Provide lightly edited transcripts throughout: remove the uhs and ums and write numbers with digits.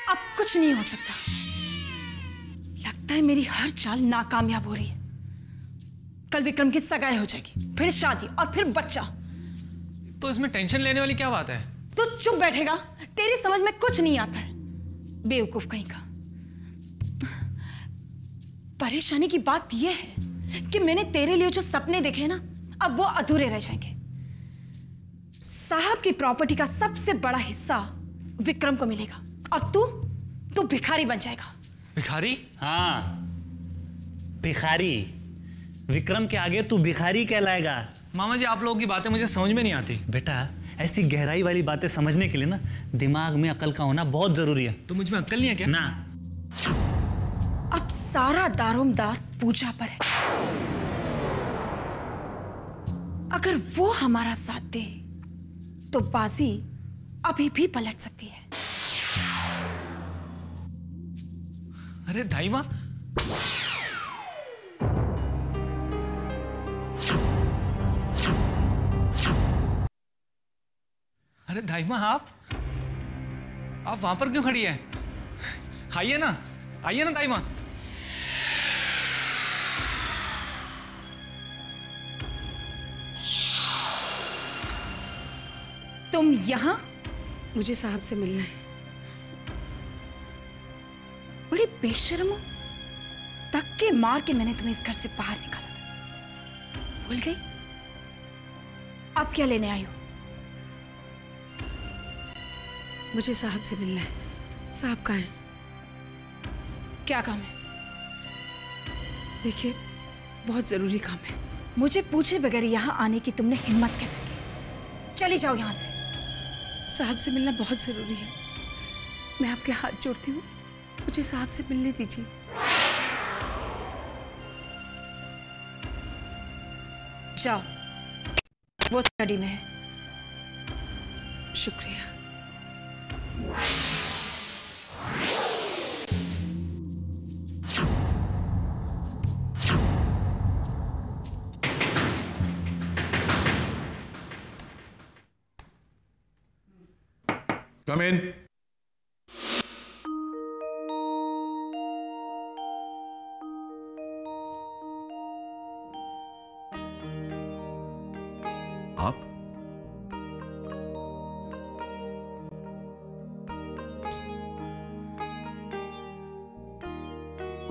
अब कुछ नहीं हो सकता। लगता है मेरी हर चाल नाकामयाब हो रही है। कल विक्रम की सगाई हो जाएगी, फिर शादी और फिर बच्चा। तो इसमें टेंशन लेने वाली क्या बात है? तू चुप बैठेगा? तेरी समझ में कुछ नहीं आता है, बेवकूफ कहीं का। परेशानी की बात यह है कि मैंने तेरे लिए जो सपने देखे हैं ना, अब वो अधूरे रह जाएंगे। साहब की प्रॉपर्टी का सबसे बड़ा हिस्सा विक्रम को मिलेगा और तू भिखारी बन जाएगा। भिखारी? हाँ, भिखारी। विक्रम के आगे तू भिखारी कहलाएगा। मामा जी, आप लोगों की बातें मुझे समझ में नहीं आती। बेटा, ऐसी गहराई वाली बातें समझने के लिए ना दिमाग में अकल का होना बहुत जरूरी है। तो मुझ में अक्ल नहीं है क्या? ना। अब सारा दारोमदार पूजा पर है। अगर वो हमारा साथ दे तो बाजी अभी भी पलट सकती है। अरे दाई माँ, अरे दाई माँ, आप वहां पर क्यों खड़ी है? आइए ना दाई माँ। तुम यहां? मुझे साहब से मिलना है। बड़ी बेशर्म हो। धक्के मार के मैंने तुम्हें इस घर से बाहर निकाला था, भूल गई? अब क्या लेने आई हो? मुझे साहब से मिलना है। साहब कहाँ हैं? क्या काम है? देखिए, बहुत जरूरी काम है। मुझे पूछे बगैर यहां आने की तुमने हिम्मत कैसे की? चली जाओ यहां से। साहब से मिलना बहुत जरूरी है। मैं आपके हाथ जोड़ती हूँ, मुझे साहब से मिलने दीजिए। जाओ, वो स्टडी में है। शुक्रिया। Come in. आप?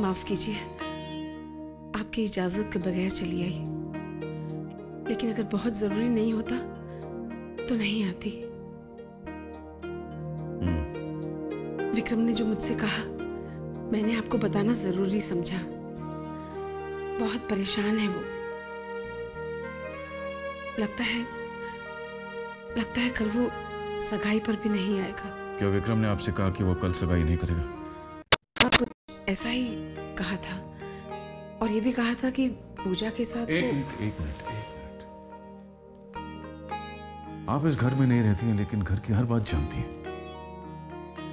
माफ कीजिए, आपकी इजाजत के बगैर चली आई। लेकिन अगर बहुत जरूरी नहीं होता तो नहीं आती। विक्रम ने जो मुझसे कहा, मैंने आपको बताना जरूरी समझा। बहुत परेशान है वो। लगता है कल वो सगाई पर भी नहीं आएगा। क्या विक्रम ने आपसे कहा कि वो कल सगाई नहीं करेगा? हाँ, कुछ ऐसा ही कहा था। और ये भी कहा था कि पूजा के साथ एक मिनट। आप इस घर में नहीं रहती हैं, लेकिन घर की हर बात जानती हैं।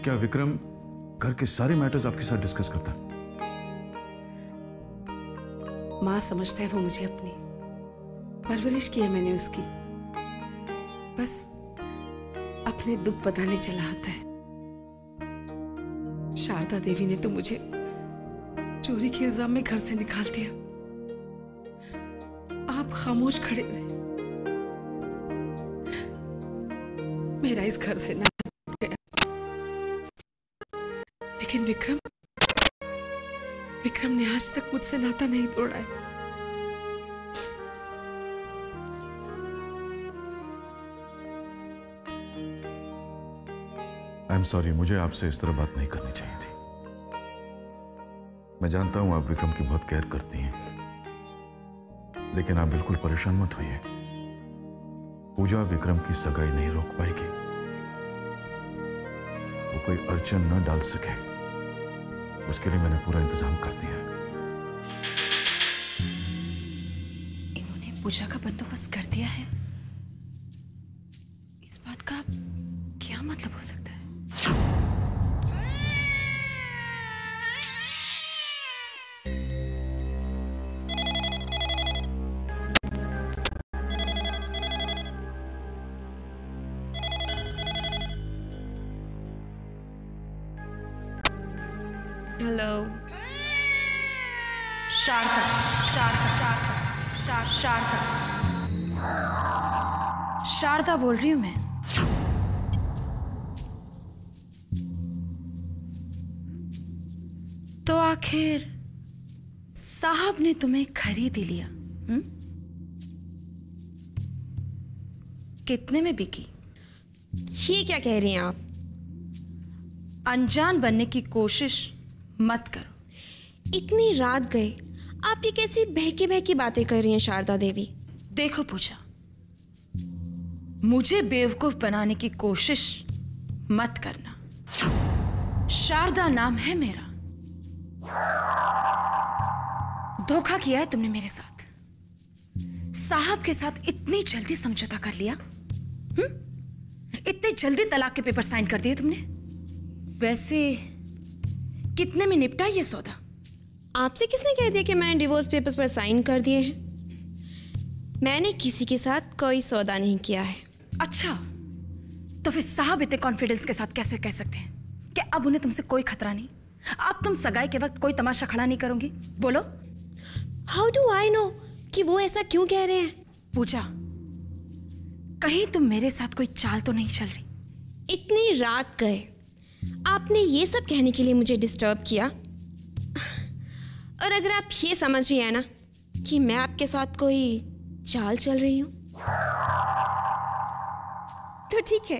क्या विक्रम घर के सारे मैटर्स आपके साथ डिस्कस करता है? माँ समझता है वो मुझे अपनी। परवरिश की है मैंने उसकी। बस अपने दुख बताने चला आता है। शारदा देवी ने तो मुझे चोरी के इल्जाम में घर से निकाल दिया। आप खामोश खड़े रहे। मेरा इस घर से ना गया। लेकिन विक्रम ने आज तक मुझसे नाता नहीं तोड़ा है। आई एम सॉरी, मुझे आपसे इस तरह बात नहीं करनी चाहिए थी। मैं जानता हूं आप विक्रम की बहुत केयर करती हैं, लेकिन आप बिल्कुल परेशान मत होइए। पूजा विक्रम की सगाई नहीं रोक पाएगी। वो कोई अड़चन न डाल सके, उसके लिए मैंने पूरा इंतजाम कर दिया है। इन्होंने पूजा का बंदोबस्त कर दिया है। इस बात का क्या मतलब हो सकता है? हेलो। शारदा, शारदा, शारदा, शारदा बोल रही हूं मैं। तो आखिर साहब ने तुम्हें खरीद ही लिया? कितने में बिकी? ये क्या कह रही हैं आप? अनजान बनने की कोशिश मत करो। इतनी रात गए, आप ये कैसी बहकी बहकी बातें कर रही हैं शारदा देवी? देखो पूजा, मुझे बेवकूफ बनाने की कोशिश मत करना। शारदा नाम है मेरा। धोखा किया है तुमने मेरे साथ। साहब के साथ इतनी जल्दी समझौता कर लिया। इतनी जल्दी तलाक के पेपर साइन कर दिए तुमने। वैसे कितने में निपटा ये सौदा? आपसे किसने कह दिया कि मैंने डिवोर्स पेपर्स पर साइन कर दिए हैं? मैंने किसी के साथ कोई सौदा नहीं किया है। अच्छा, तो फिर साहब इतने कॉन्फिडेंस के साथ कैसे कह सकते हैं कि अब उन्हें तुमसे कोई खतरा नहीं? अब तुम सगाई के वक्त कोई तमाशा खड़ा नहीं करोगी? बोलो। हाउ डू आई नो कि वो ऐसा क्यों कह रहे हैं? पूजा, कहीं तुम मेरे साथ कोई चाल तो नहीं चल रही? इतनी रात गए, आपने ये सब कहने के लिए मुझे डिस्टर्ब किया? और अगर आप ये समझ रही हैं ना कि मैं आपके साथ कोई चाल चल रही हूं, तो ठीक है,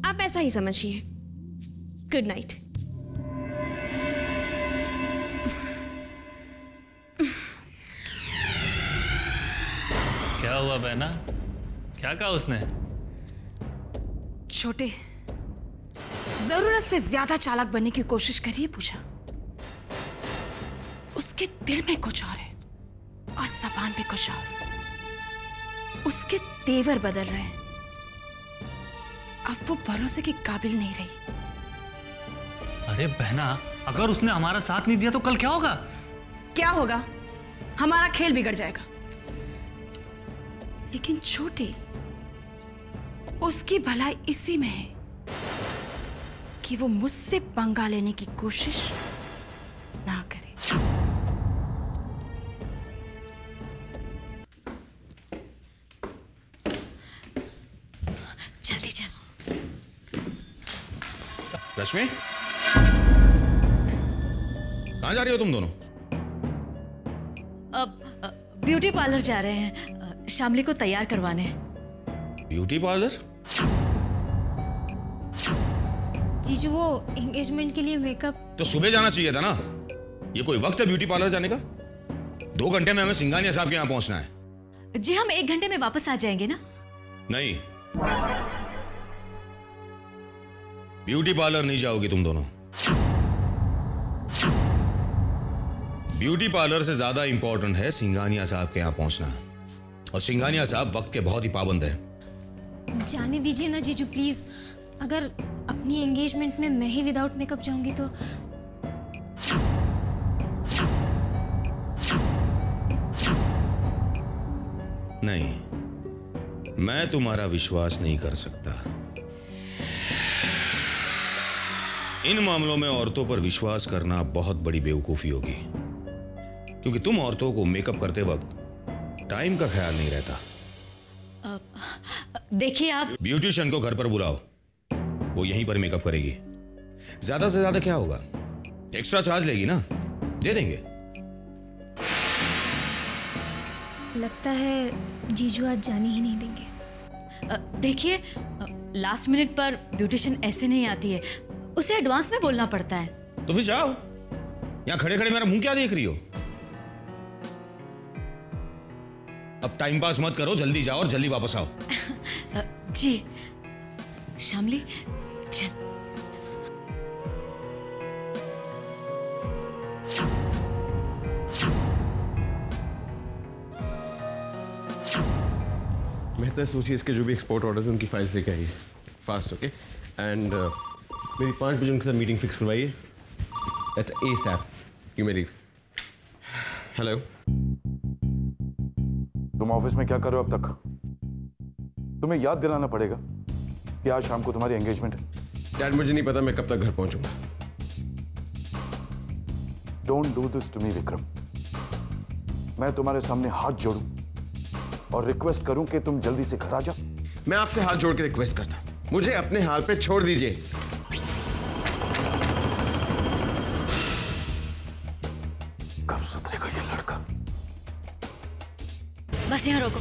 आप ऐसा ही समझिए। Good night. क्या हुआ बहना? क्या कहा उसने? छोटे, जरूरत से ज्यादा चालाक बनने की कोशिश करिए पूजा। उसके दिल में कुछ और है और जबान पे कुछ और। उसके तेवर बदल रहे हैं। अब वो भरोसे के काबिल नहीं रही। अरे बहना, अगर उसने हमारा साथ नहीं दिया तो कल क्या होगा? क्या होगा? हमारा खेल बिगड़ जाएगा। लेकिन छोटे, उसकी भलाई इसी में है कि वो मुझसे पंगा लेने की कोशिश ना करे। जल्दी चल। रश्मि, कहाँ जा रही हो तुम दोनों? अब ब्यूटी पार्लर जा रहे हैं, शामली को तैयार करवाने। Beauty parlour? जीजू, वो एंगेजमेंट के लिए मेकअप। तो सुबह जाना चाहिए था ना। ये कोई वक्त है ब्यूटी पार्लर जाने का? 2 घंटे में हमें सिंघानिया साहब के यहाँ पहुंचना है। जी, हम 1 घंटे में वापस आ जाएंगे ना? नहीं, ब्यूटी पार्लर नहीं जाओगी तुम दोनों। ब्यूटी पार्लर से ज्यादा इंपॉर्टेंट है सिंघानिया साहब के यहाँ पहुंचना। और सिंघानिया साहब वक्त के बहुत ही पाबंद है। जाने दीजिए ना जीजू प्लीज। अगर अपनी एंगेजमेंट में मैं ही विदाउट मेकअप जाऊंगी तो। नहीं, मैं तुम्हारा विश्वास नहीं कर सकता। इन मामलों में औरतों पर विश्वास करना बहुत बड़ी बेवकूफी होगी, क्योंकि तुम औरतों को मेकअप करते वक्त टाइम का ख्याल नहीं रहता। देखिए, आप ब्यूटिशियन को घर पर बुलाओ, वो यहीं पर मेकअप करेगी। ज्यादा से ज्यादा क्या होगा, एक्स्ट्रा चार्ज लेगी ना, दे देंगे। लगता है जीजू आज जाने ही नहीं देंगे। देखिए, लास्ट मिनट पर ब्यूटिशियन ऐसे नहीं आती है, उसे एडवांस में बोलना पड़ता है। तो फिर जाओ, यहां खड़े खड़े मेरा मुंह क्या देख रही हो? अब टाइम पास मत करो, जल्दी जाओ और जल्दी वापस आओ। जी शामली, चल। मेहता एसोसिएट्स के जो भी एक्सपोर्ट ऑर्डर्स हैं उनकी फाइल्स लेके आइए फास्ट, ओके? एंड मेरी 5 बजे उनके साथ मीटिंग फिक्स करवाइए। That's ASAP। You may leave. Hello, तुम ऑफिस में क्या कर रहे हो अब तक? तुम्हें याद दिलाना पड़ेगा कि आज शाम को तुम्हारी एंगेजमेंट है। डैड मुझे नहीं पता मैं कब तक घर पहुंचूंगा। Don't do this to me Vikram. मैं तुम्हारे सामने हाथ जोड़ूं और रिक्वेस्ट करूं कि तुम जल्दी से घर आ जाओ। मैं आपसे हाथ जोड़ के रिक्वेस्ट करता हूं, मुझे अपने हाल पे छोड़ दीजिए। कब सुधरेगा ये लड़का? बस यहाँ रोको।